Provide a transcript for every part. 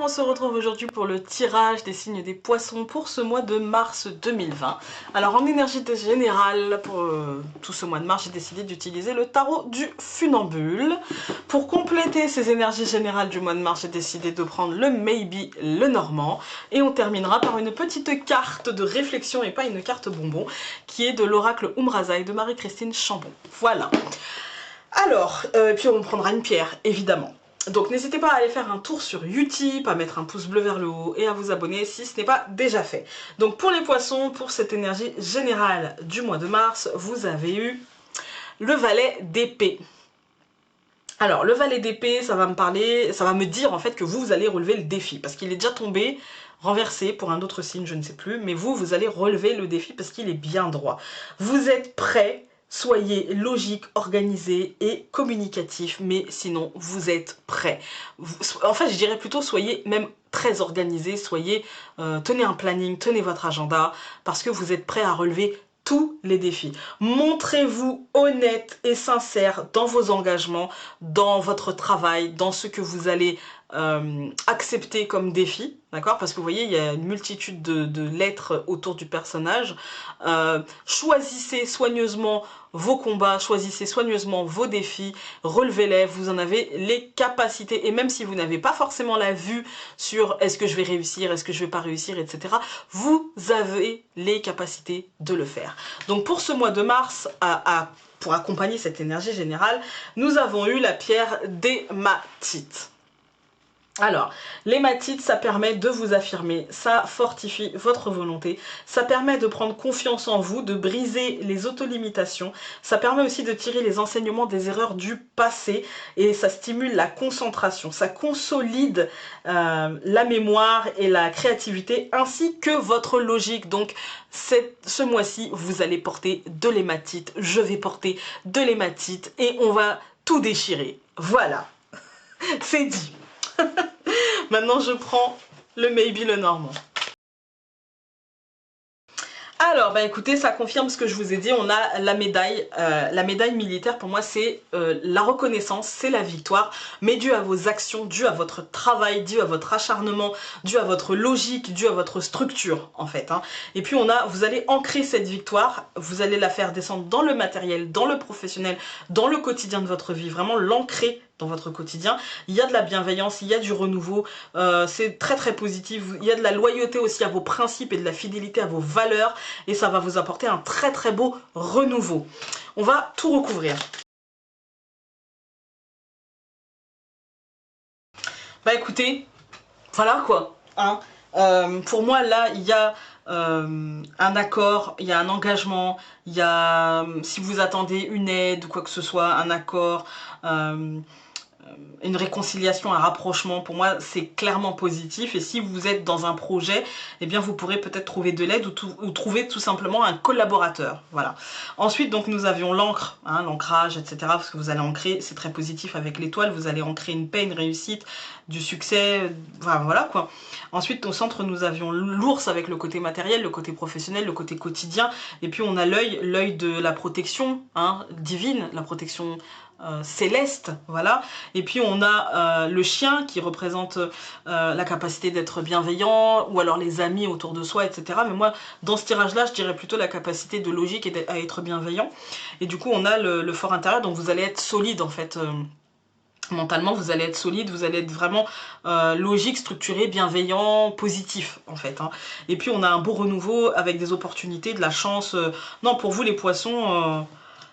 on se retrouve aujourd'hui pour le tirage des signes des poissons pour ce mois de mars 2020. Alors en énergie générale, pour tout ce mois de mars, j'ai décidé d'utiliser le tarot du funambule. Pour compléter ces énergies générales du mois de mars, j'ai décidé de prendre le Maybe le Normand. Et on terminera par une petite carte de réflexion et pas une carte bonbon, qui est de l'oracle Umrazaï de Marie-Christine Chambon. Voilà. Alors, puis on prendra une pierre, évidemment. Donc n'hésitez pas à aller faire un tour sur Utip, à mettre un pouce bleu vers le haut et à vous abonner si ce n'est pas déjà fait. Donc pour les poissons, pour cette énergie générale du mois de mars, vous avez eu le valet d'épée. Alors le valet d'épée, ça va me dire en fait que vous allez relever le défi, parce qu'il est déjà tombé, renversé pour un autre signe, je ne sais plus, mais vous allez relever le défi parce qu'il est bien droit. Vous êtes prêts. Soyez logique, organisé et communicatif, mais sinon vous êtes prêts. En fait, je dirais plutôt soyez même très organisé, tenez un planning, tenez votre agenda, parce que vous êtes prêts à relever tous les défis. Montrez-vous honnête et sincère dans vos engagements, dans votre travail, dans ce que vous allez accepter comme défi, d'accord? Parce que vous voyez, il y a une multitude de lettres autour du personnage. Choisissez soigneusement vos combats, choisissez soigneusement vos défis, relevez-les, vous en avez les capacités, et même si vous n'avez pas forcément la vue sur est-ce que je vais réussir, est-ce que je vais pas réussir, etc., vous avez les capacités de le faire. Donc pour ce mois de mars, pour accompagner cette énergie générale, nous avons eu la pierre d'hématite. Alors, l'hématite, ça permet de vous affirmer, ça fortifie votre volonté, ça permet de prendre confiance en vous, de briser les autolimitations, ça permet aussi de tirer les enseignements des erreurs du passé et ça stimule la concentration, ça consolide la mémoire et la créativité ainsi que votre logique. Donc, ce mois-ci, vous allez porter de l'hématite, je vais porter de l'hématite et on va tout déchirer. Voilà, c'est dit. Maintenant, je prends le Maybe le Normand. Alors, bah écoutez, ça confirme ce que je vous ai dit, on a la médaille. La médaille militaire, pour moi, c'est la reconnaissance, c'est la victoire, mais dû à vos actions, dû à votre travail, dû à votre acharnement, dû à votre logique, dû à votre structure, en fait. Hein. Et puis, vous allez ancrer cette victoire, vous allez la faire descendre dans le matériel, dans le professionnel, dans le quotidien de votre vie, vraiment l'ancrer dans votre quotidien. Il y a de la bienveillance, il y a du renouveau, c'est très très positif, il y a de la loyauté aussi à vos principes et de la fidélité à vos valeurs et ça va vous apporter un très très beau renouveau. On va tout recouvrir. Bah écoutez, voilà quoi. Hein. Pour moi là il y a un accord, il y a un engagement, il y a si vous attendez une aide ou quoi que ce soit, un accord, une réconciliation, un rapprochement, pour moi c'est clairement positif. Et si vous êtes dans un projet, eh bien vous pourrez peut-être trouver de l'aide ou trouver tout simplement un collaborateur. Voilà. Ensuite donc nous avions l'encre, hein, l'ancrage, etc. Parce que vous allez ancrer, c'est très positif avec l'étoile, vous allez ancrer une paix, une réussite, du succès, enfin, voilà quoi. Ensuite au centre nous avions l'ours avec le côté matériel, le côté professionnel, le côté quotidien. Et puis on a l'œil de la protection hein, divine, la protection céleste, voilà. Et puis on a le chien qui représente la capacité d'être bienveillant, ou alors les amis autour de soi, etc. Mais moi, dans ce tirage-là, je dirais plutôt la capacité de logique et à être bienveillant. Et du coup, on a le fort intérieur, donc vous allez être solide, en fait. Mentalement, vous allez être solide, vous allez être vraiment logique, structuré, bienveillant, positif, en fait. Hein. Et puis, on a un beau renouveau avec des opportunités, de la chance. Non, pour vous, les poissons...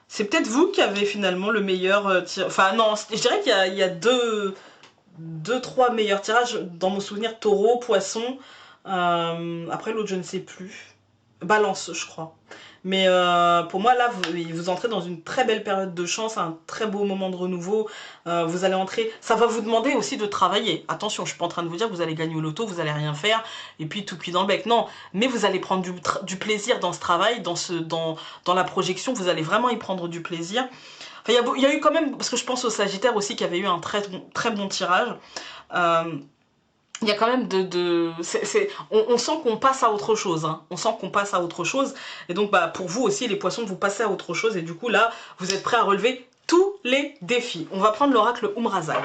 c'est peut-être vous qui avez finalement le meilleur tirage. Enfin non, je dirais qu'il y a deux, trois meilleurs tirages dans mon souvenir. Taureau, poisson. Après l'autre je ne sais plus. Balance je crois. Mais pour moi là vous entrez dans une très belle période de chance, un très beau moment de renouveau. Vous allez entrer, ça va vous demander aussi de travailler. Attention, je suis pas en train de vous dire que vous allez gagner au loto, vous allez rien faire et puis tout cuit dans le bec. Non, mais vous allez prendre du plaisir dans ce travail, dans la projection, vous allez vraiment y prendre du plaisir. Enfin, il y a eu quand même, parce que je pense au Sagittaire aussi qui avait eu un très bon tirage. Il y a quand même on sent qu'on passe à autre chose, hein. On sent qu'on passe à autre chose, et donc bah, pour vous aussi les poissons, vous passez à autre chose, et du coup là, vous êtes prêts à relever tous les défis. On va prendre l'oracle Umrazaï.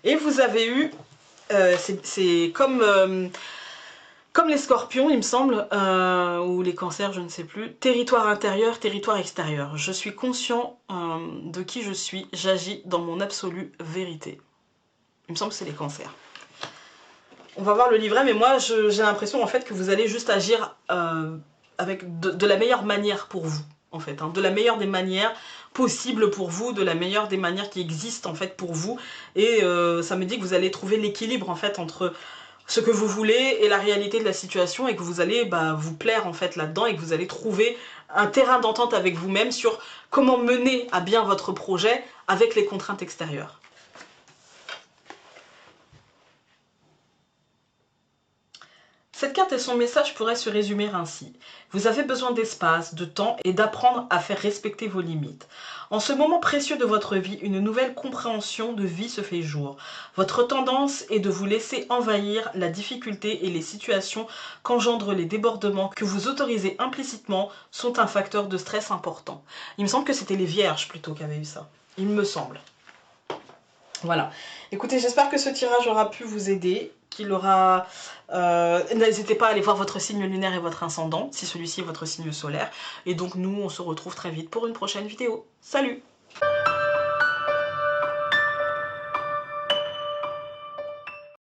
Et vous avez eu, c'est comme les scorpions, il me semble, ou les cancers, je ne sais plus, territoire intérieur, territoire extérieur. Je suis conscient de qui je suis, j'agis dans mon absolue vérité. Il me semble que c'est les cancers. On va voir le livret, mais moi j'ai l'impression en fait que vous allez juste agir avec de la meilleure manière pour vous, en fait, hein, de la meilleure des manières possibles pour vous, de la meilleure des manières qui existent en fait pour vous, et ça me dit que vous allez trouver l'équilibre en fait entre ce que vous voulez et la réalité de la situation, et que vous allez vous plaire en fait là-dedans, et que vous allez trouver un terrain d'entente avec vous-même sur comment mener à bien votre projet avec les contraintes extérieures. Cette carte et son message pourraient se résumer ainsi. Vous avez besoin d'espace, de temps et d'apprendre à faire respecter vos limites. En ce moment précieux de votre vie, une nouvelle compréhension de vie se fait jour. Votre tendance est de vous laisser envahir la difficulté, et les situations qu'engendrent les débordements que vous autorisez implicitement sont un facteur de stress important. Il me semble que c'était les vierges plutôt qui avaient eu ça. Il me semble. Voilà. Écoutez, j'espère que ce tirage aura pu vous aider, qu'il aura... N'hésitez pas à aller voir votre signe lunaire et votre ascendant, si celui-ci est votre signe solaire. Et donc nous, on se retrouve très vite pour une prochaine vidéo. Salut!